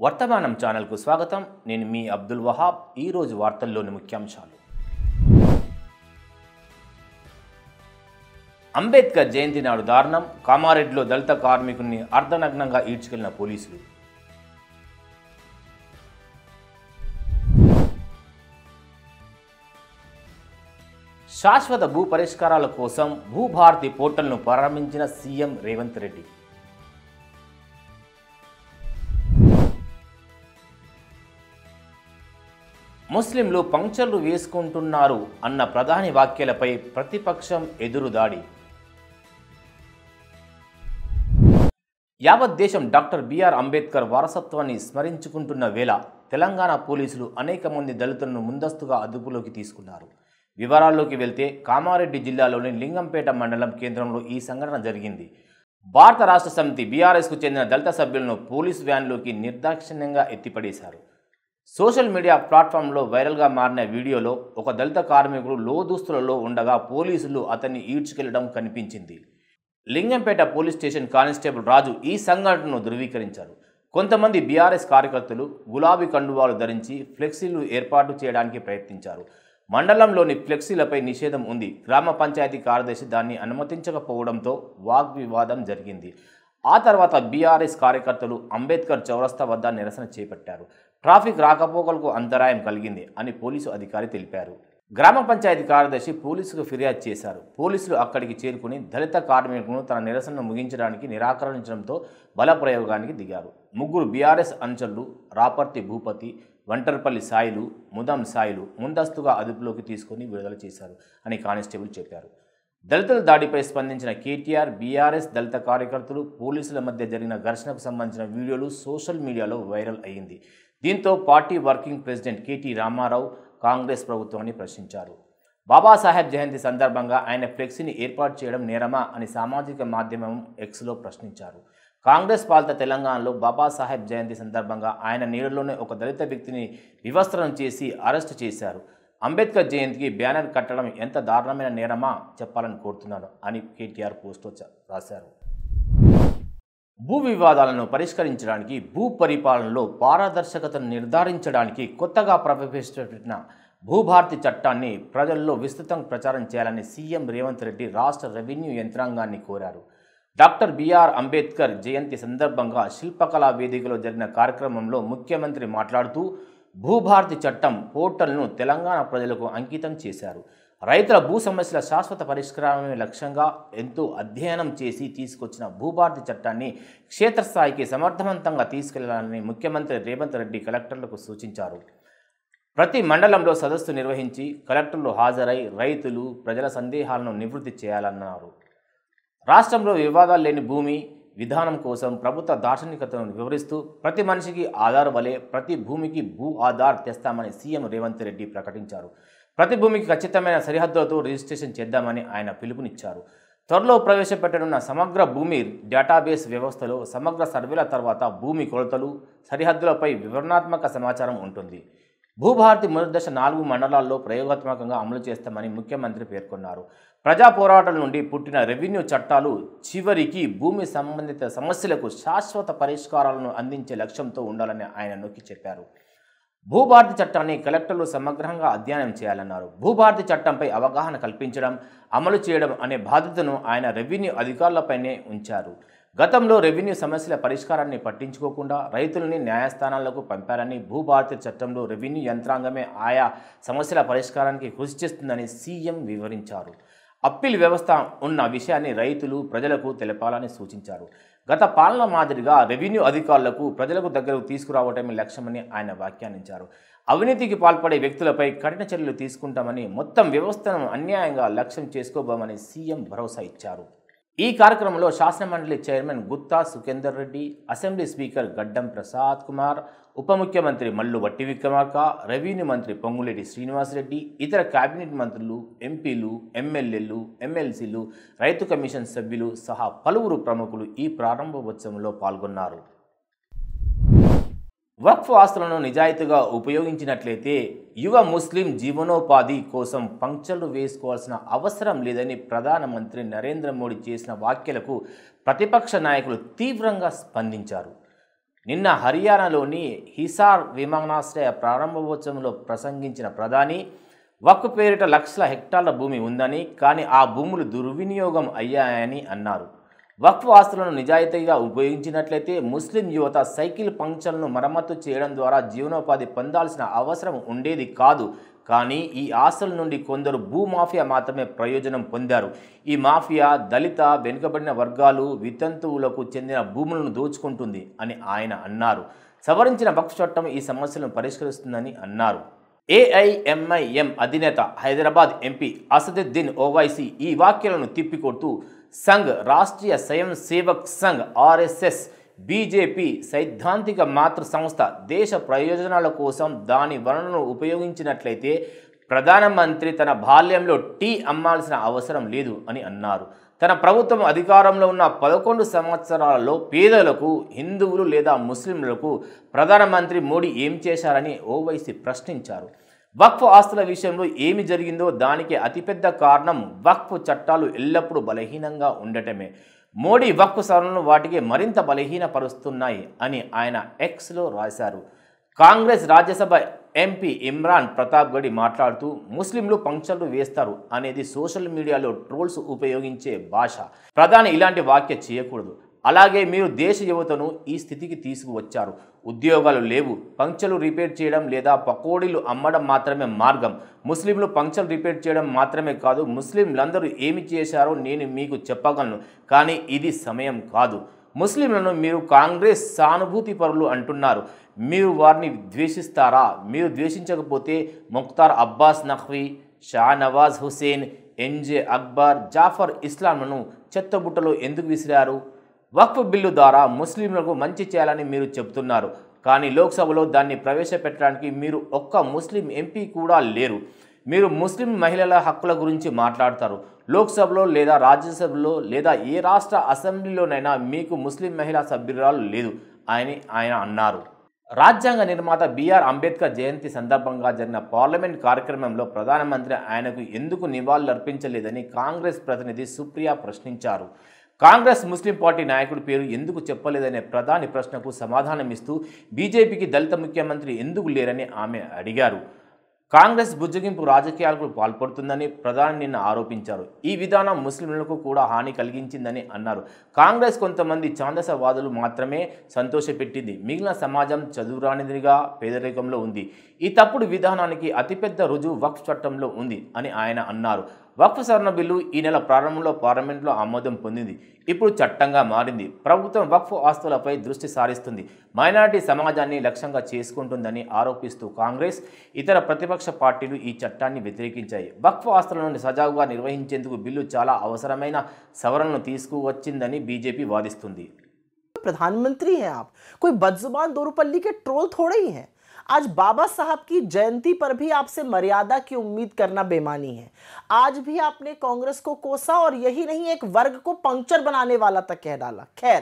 వర్తమానం ఛానల్కు స్వాగతం. నేను మీ అబ్దుల్ వహాబ్. ఈరోజు వార్తల్లోని ముఖ్యాంశాలు. అంబేద్కర్ జయంతి నాడు దారుణం. కామారెడ్డిలో దళిత కార్మికుడిని అర్ధనగ్నంగా ఈడ్చుకెళ్లిన పోలీసులు. శాశ్వత భూ పరిష్కారాల కోసం భూభారతి పోర్టల్ను ప్రారంభించిన సీఎం రేవంత్ రెడ్డి. ముస్లింలు పంక్చర్లు వేసుకుంటున్నారు అన్న ప్రధాని వ్యాఖ్యలపై ప్రతిపక్షం ఎదురుదాడి. యావత్ దేశం డాక్టర్ బిఆర్ అంబేద్కర్ వారసత్వాన్ని స్మరించుకుంటున్న వేళ తెలంగాణ పోలీసులు అనేక మంది దళితులను ముందస్తుగా అదుపులోకి తీసుకున్నారు. వివరాల్లోకి వెళ్తే కామారెడ్డి జిల్లాలోని లింగంపేట మండలం కేంద్రంలో ఈ సంఘటన జరిగింది. భారత రాష్ట్ర సమితి బీఆర్ఎస్కు చెందిన దళిత సభ్యులను పోలీసు వ్యాన్లోకి నిర్దాక్షిణ్యంగా ఎత్తిపడేశారు. సోషల్ మీడియా ప్లాట్ఫామ్లో వైరల్గా మారిన వీడియోలో ఒక దళిత కార్మికుడు లోదుస్తులలో ఉండగా పోలీసులు అతన్ని ఈడ్చుకెళ్లడం కనిపించింది. లింగంపేట పోలీస్ స్టేషన్ కానిస్టేబుల్ రాజు ఈ సంఘటనను ధృవీకరించారు. కొంతమంది బీఆర్ఎస్ కార్యకర్తలు గులాబీ కండువాలు ధరించి ఫ్లెక్సీలు ఏర్పాటు చేయడానికి ప్రయత్నించారు. మండలంలోని ఫ్లెక్సీలపై నిషేధం ఉంది. గ్రామ పంచాయతీ కార్యదర్శి దాన్ని అనుమతించకపోవడంతో వాగ్వివాదం జరిగింది. ఆ తర్వాత బీఆర్ఎస్ కార్యకర్తలు అంబేద్కర్ చౌరస్తా వద్ద నిరసన చేపట్టారు. ట్రాఫిక్ రాకపోకలకు అంతరాయం కలిగింది అని పోలీసు అధికారి తెలిపారు. గ్రామ పంచాయతీ కార్యదర్శి పోలీసుకు ఫిర్యాదు చేశారు. పోలీసులు అక్కడికి చేరుకుని దళిత కార్మికులను తన నిరసనను ముగించడానికి నిరాకరించడంతో బలప్రయోగానికి దిగారు. ముగ్గురు బీఆర్ఎస్ అనుచరులు రాపర్తి భూపతి, వంటర్పల్లి సాయిలు, ముదం సాయిలు ముందస్తుగా అదుపులోకి తీసుకుని విడుదల చేశారు అని కానిస్టేబుల్ చెప్పారు. దళితుల దాడిపై స్పందించిన కేటీఆర్, బీఆర్ఎస్ దళిత కార్యకర్తలు, పోలీసుల మధ్య జరిగిన ఘర్షణకు సంబంధించిన వీడియోలు సోషల్ మీడియాలో వైరల్ అయ్యింది. దీంతో party working president KT Rama Rao Congress ప్రభుత్వాన్ని ప్రశ్నించారు. బాబాసాహెబ్ జయంతి సందర్భంగా ఆయన ఫ్లెక్సీని ఏర్పాటు చేయడం నేరమా అని సామాజిక మాధ్యమం ఎక్స్లో ప్రశ్నించారు. కాంగ్రెస్ పాలిత తెలంగాణలో బాబాసాహెబ్ జయంతి సందర్భంగా ఆయన నీడలోనే ఒక దళిత వ్యక్తిని వివస్త్రం చేసి అరెస్టు చేశారు. అంబేద్కర్ జయంతికి బ్యానర్ కట్టడం ఎంత దారుణమైన నేరమా చెప్పాలని కోరుతున్నాను అని కేటీఆర్ పోస్ట్లో రాశారు. భూ వివాదాలను పరిష్కరించడానికి, భూ పరిపాలనలో పారదర్శకతను నిర్ధారించడానికి కొత్తగా ప్రవేశపెట్టిన భూభారతి చట్టాన్ని ప్రజల్లో విస్తృతంగా ప్రచారం చేయాలని సీఎం రేవంత్ రెడ్డి రాష్ట్ర రెవెన్యూ యంత్రాంగాన్ని కోరారు. డాక్టర్ బిఆర్ అంబేద్కర్ జయంతి సందర్భంగా శిల్పకళా వేదికలో జరిగిన కార్యక్రమంలో ముఖ్యమంత్రి మాట్లాడుతూ భూభారతి చట్టం పోర్టల్ను తెలంగాణ ప్రజలకు అంకితం చేశారు. రైతుల భూ సమస్యల శాశ్వత పరిష్కారమే లక్ష్యంగా ఎంతో అధ్యయనం చేసి తీసుకొచ్చిన భూభారతి చట్టాన్ని క్షేత్రస్థాయికి సమర్థవంతంగా తీసుకెళ్లాలని ముఖ్యమంత్రి రేవంత్ రెడ్డి కలెక్టర్లకు సూచించారు. ప్రతి మండలంలో సదస్సు నిర్వహించి కలెక్టర్లు హాజరై రైతులు, ప్రజల సందేహాలను నివృత్తి చేయాలన్నారు. రాష్ట్రంలో వివాదాలు లేని భూమి విధానం కోసం ప్రభుత్వ దార్శనికతను వివరిస్తూ ప్రతి మనిషికి ఆధార్ వలె ప్రతి భూమికి భూ ఆధార్ తెస్తామని సీఎం రేవంత్ రెడ్డి ప్రకటించారు. ప్రతి భూమికి ఖచ్చితమైన సరిహద్దులతో రిజిస్ట్రేషన్ చేద్దామని ఆయన పిలుపునిచ్చారు. త్వరలో ప్రవేశపెట్టనున్న సమగ్ర భూమి డేటాబేస్ వ్యవస్థలో సమగ్ర సర్వేల తర్వాత భూమి కొలతలు, సరిహద్దులపై వివరణాత్మక సమాచారం ఉంటుంది. భూభారతి మొదటి దశ 4 మండలాల్లో ప్రయోగాత్మకంగా అమలు చేస్తామని ముఖ్యమంత్రి పేర్కొన్నారు. ప్రజా పోరాటాల నుండి పుట్టిన రెవెన్యూ చట్టాలు చివరికి భూమి సంబంధిత సమస్యలకు శాశ్వత పరిష్కారాలను అందించే లక్ష్యంతో ఉండాలని ఆయన నొక్కి చెప్పారు. భూభారతి చట్టాన్ని కలెక్టర్లు సమగ్రంగా అధ్యయనం చేయాలన్నారు. భూభారతి చట్టంపై అవగాహన కల్పించడం, అమలు చేయడం అనే బాధ్యతను ఆయన రెవెన్యూ అధికారులపైనే ఉంచారు. గతంలో రెవెన్యూ సమస్యల పరిష్కారాన్ని పట్టించుకోకుండా రైతులని న్యాయస్థానాలకు పంపారని, భూభారతి చట్టంలో రెవెన్యూ యంత్రాంగమే ఆయా సమస్యల పరిష్కారానికి కృషి చేస్తుందని సీఎం వివరించారు. అప్పీల్ వ్యవస్థ ఉన్న విషయాన్ని రైతులు, ప్రజలకు తెలపాలని సూచించారు. గత పాలన మాదిరిగా రెవెన్యూ అధికారులకు ప్రజలకు దగ్గరకు తీసుకురావటమే లక్ష్యమని ఆయన వ్యాఖ్యానించారు. అవినీతికి పాల్పడే వ్యక్తులపై కఠిన చర్యలు తీసుకుంటామని, మొత్తం వ్యవస్థను అన్యాయంగా లక్ష్యం చేసుకోబోమని సీఎం భరోసా ఇచ్చారు. ఈ కార్యక్రమంలో శాసనమండలి chairman Gutha Sukhender Reddy, assembly speaker Gaddam Prasad Kumar, ఉప ముఖ్యమంత్రి మల్లు వట్టి విక్రమార్క, రెవెన్యూ మంత్రి పొంగులేటి శ్రీనివాసరెడ్డి, ఇతర కేబినెట్ మంత్రులు, ఎంపీలు, ఎమ్మెల్యేలు, ఎమ్మెల్సీలు, రైతు కమిషన్ సభ్యులు సహా పలువురు ప్రముఖులు ఈ ప్రారంభోత్సవంలో పాల్గొన్నారు. వక్ఫ్ ఆస్తులను నిజాయితీగా ఉపయోగించినట్లయితే యువ ముస్లిం జీవనోపాధి కోసం పంక్చర్లు వేసుకోవాల్సిన అవసరం లేదని ప్రధానమంత్రి నరేంద్ర మోడీ చేసిన వ్యాఖ్యలకు ప్రతిపక్ష నాయకులు తీవ్రంగా స్పందించారు. నిన్న హర్యానాలోని హిసార్ విమానాశ్రయ ప్రారంభోత్సవంలో ప్రసంగించిన ప్రధాని వక్ఫ్ పేరిట లక్షల హెక్టార్ల భూమి ఉందని, కానీ ఆ భూములు దుర్వినియోగం అయ్యాయని అన్నారు. వక్ఫ్ ఆస్తులను నిజాయితీగా ఉపయోగించినట్లయితే ముస్లిం యువత సైకిల్ పంక్చర్లను మరమ్మతు చేయడం ద్వారా జీవనోపాధి పొందాల్సిన అవసరం ఉండేది కాదు. కానీ ఈ ఆస్తుల నుండి కొందరు భూమాఫియా మాత్రమే ప్రయోజనం పొందారు. ఈ మాఫియా దళిత, వెనుకబడిన వర్గాలు, వితంతువులకు చెందిన భూములను దోచుకుంటుంది అని ఆయన అన్నారు. సవరించిన వక్ఫ్ చట్టం ఈ సమస్యలను పరిష్కరిస్తుందని అన్నారు. ఏఐఎంఐఎం అధినేత హైదరాబాద్ ఎంపీ అసదుద్దీన్ ఓవైసీ ఈ వ్యాఖ్యలను తిప్పికొడుతూ సంఘ్, రాష్ట్రీయ స్వయం సేవక్ సంఘ్, ఆర్ఎస్ఎస్, బీజేపీ సైద్ధాంతిక మాతృ సంస్థ దేశ ప్రయోజనాల కోసం దాని వనరులను ఉపయోగించినట్లయితే ప్రధానమంత్రి తన బాల్యంలో టీ అమ్మాల్సిన అవసరం లేదు అని అన్నారు. తన ప్రభుత్వం అధికారంలో ఉన్న 11 సంవత్సరాలలో పేదలకు, హిందువులు లేదా ముస్లింలకు ప్రధానమంత్రి మోడీ ఏం చేశారని ఓవైసీ ప్రశ్నించారు. వక్ఫ్ ఆస్తుల విషయంలో ఏమి జరిగిందో దానికి అతిపెద్ద కారణం వక్ఫ్ చట్టాలు ఎల్లప్పుడూ బలహీనంగా ఉండటమే. మోడీ వక్ఫ్ సవరణలు వాటికి మరింత బలహీనపరుస్తున్నాయి అని ఆయన ఎక్స్లో రాశారు. కాంగ్రెస్ రాజ్యసభ ఎంపీ ఇమ్రాన్ ప్రతాప్ గడి మాట్లాడుతూ ముస్లింలు పంక్చర్లు వేస్తారు అనేది సోషల్ మీడియాలో ట్రోల్స్ ఉపయోగించే భాష. ప్రధాని ఇలాంటి వ్యాఖ్య చేయకూడదు. అలాగే మీరు దేశ యువతను ఈ స్థితికి తీసుకువచ్చారు. ఉద్యోగాలు లేవు, పంక్చర్లు రిపేర్ చేయడం లేదా పకోడీలు అమ్మడం మాత్రమే మార్గం. ముస్లింలు పంక్చర్లు రిపేర్ చేయడం మాత్రమే కాదు, ముస్లింలందరూ ఏమి చేశారో నేను మీకు చెప్పగలను, కానీ ఇది సమయం కాదు. ముస్లింలను మీరు కాంగ్రెస్ సానుభూతి పరులు అంటున్నారు. మీరు వారిని ద్వేషిస్తారా? మీరు ద్వేషించకపోతే ముఖ్తార్ అబ్బాస్ నఖ్వీ, షా నవాజ్ హుసేన్, ఎన్జే అక్బర్, జాఫర్ ఇస్లాంలను చెత్తబుట్టలో ఎందుకు విసిరారు? వక్ఫ్ బిల్లు ద్వారా ముస్లింలకు మంచి చేయాలని మీరు చెబుతున్నారు, కానీ లోక్సభలో దాన్ని ప్రవేశపెట్టడానికి మీరు ఒక్క ముస్లిం ఎంపీ కూడా లేరు. మీరు ముస్లిం మహిళల హక్కుల గురించి మాట్లాడతారు. లోక్సభలో లేదా రాజ్యసభలో లేదా ఏ రాష్ట్ర అసెంబ్లీలోనైనా మీకు ముస్లిం మహిళా సభ్యురాలు లేదు అని ఆయన అన్నారు. రాజ్యాంగ నిర్మాత బిఆర్ అంబేద్కర్ జయంతి సందర్భంగా జరిగిన పార్లమెంట్ కార్యక్రమంలో ప్రధానమంత్రి ఆయనకు ఎందుకు నివాళులర్పించలేదని కాంగ్రెస్ ప్రతినిధి సుప్రియా ప్రశ్నించారు. కాంగ్రెస్ ముస్లిం పార్టీ నాయకుడి పేరు ఎందుకు చెప్పలేదనే ప్రధాని ప్రశ్నకు సమాధానమిస్తూ బీజేపీకి దళిత ముఖ్యమంత్రి ఎందుకు లేరని ఆమె అడిగారు. కాంగ్రెస్ బుజ్జగింపు రాజకీయాలకు పాల్పడుతుందని ప్రధాని నిన్న ఆరోపించారు. ఈ విధానం ముస్లింలకు కూడా హాని కలిగించిందని అన్నారు. కాంగ్రెస్ కొంతమంది ఛాందసవాదులు మాత్రమే సంతోషపెట్టింది, మిగిలిన సమాజం చదువురానిదిగా పేదరికంలో ఉంది. ఈ తప్పుడు విధానానికి అతిపెద్ద రుజువు వక్ఫ్ చట్టంలో ఉంది అని ఆయన అన్నారు. వక్ఫ్ సవరణ బిల్లు ఈ నెల ప్రారంభంలో పార్లమెంట్లో ఆమోదం పొందింది. ఇప్పుడు చట్టంగా మారింది. ప్రభుత్వం వక్ఫ్ ఆస్తులపై దృష్టి సారిస్తుంది, మైనారిటీ సమాజాన్ని లక్ష్యంగా చేసుకుంటుందని ఆరోపిస్తూ కాంగ్రెస్, ఇతర ప్రతిపక్ష పార్టీలు ఈ చట్టాన్ని వ్యతిరేకించాయి. వక్ఫ్ ఆస్తులను సజావుగా నిర్వహించేందుకు బిల్లు చాలా అవసరమైన సవరణలు తీసుకువచ్చిందని బీజేపీ వాదిస్తుంది. प्रधानमंत्री हैं आप, कोई बदजुबान दोरूपल्ली के ट्रोल थोड़े ही हैं। आज बाबा साहब की जयंती पर भी आपसे मर्यादा की उम्मीद करना बेमानी है। आज भी आपने कांग्रेस को कोसा और यही नहीं एक वर्ग को पंक्चर बनाने वाला तक कह डाला। खैर,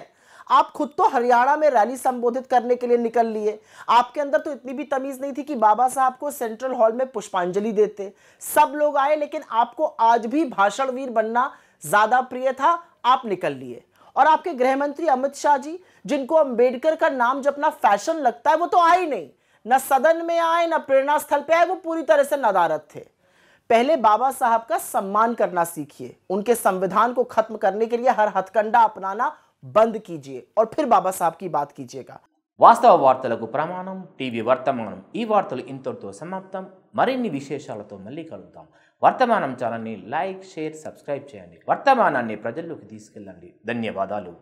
आप खुद तो हरियाणा में रैली संबोधित करने के लिए निकल लिए। आपके अंदर तो इतनी भी तमीज नहीं थी कि बाबा साहब को सेंट्रल हॉल में पुष्पांजलि देते। सब लोग आए, लेकिन आपको आज भी भाषणवीर बनना ज्यादा प्रिय था, आप निकल लिए। और आपके गृह मंत्री अमित शाह जी, जिनको अंबेडकर का नाम जपना फैशन लगता है, वो तो आए नहीं, न सदन में आए, न प्रेरणा स्थल पे आए, वो पूरी तरह से नदारद थे। पहले बाबा साहब का सम्मान करना सीखिए, उनके संविधान को खत्म करने के लिए हर हथकंडा अपनाना बंद कीजिए और फिर बाबा साहब की बात कीजिएगा। వాస్తవ వార్తలకు ప్రమాణం టీవీ వర్తమానం. ఈ వార్తలు ఇంతటితో సమాప్తం. మరిన్ని విశేషాలతో మళ్ళీ కలుద్దాం. వర్తమానం ఛానల్ని లైక్, షేర్, సబ్స్క్రైబ్ చేయండి. వర్తమానాన్ని ప్రజల్లోకి తీసుకెళ్ళండి. ధన్యవాదాలు.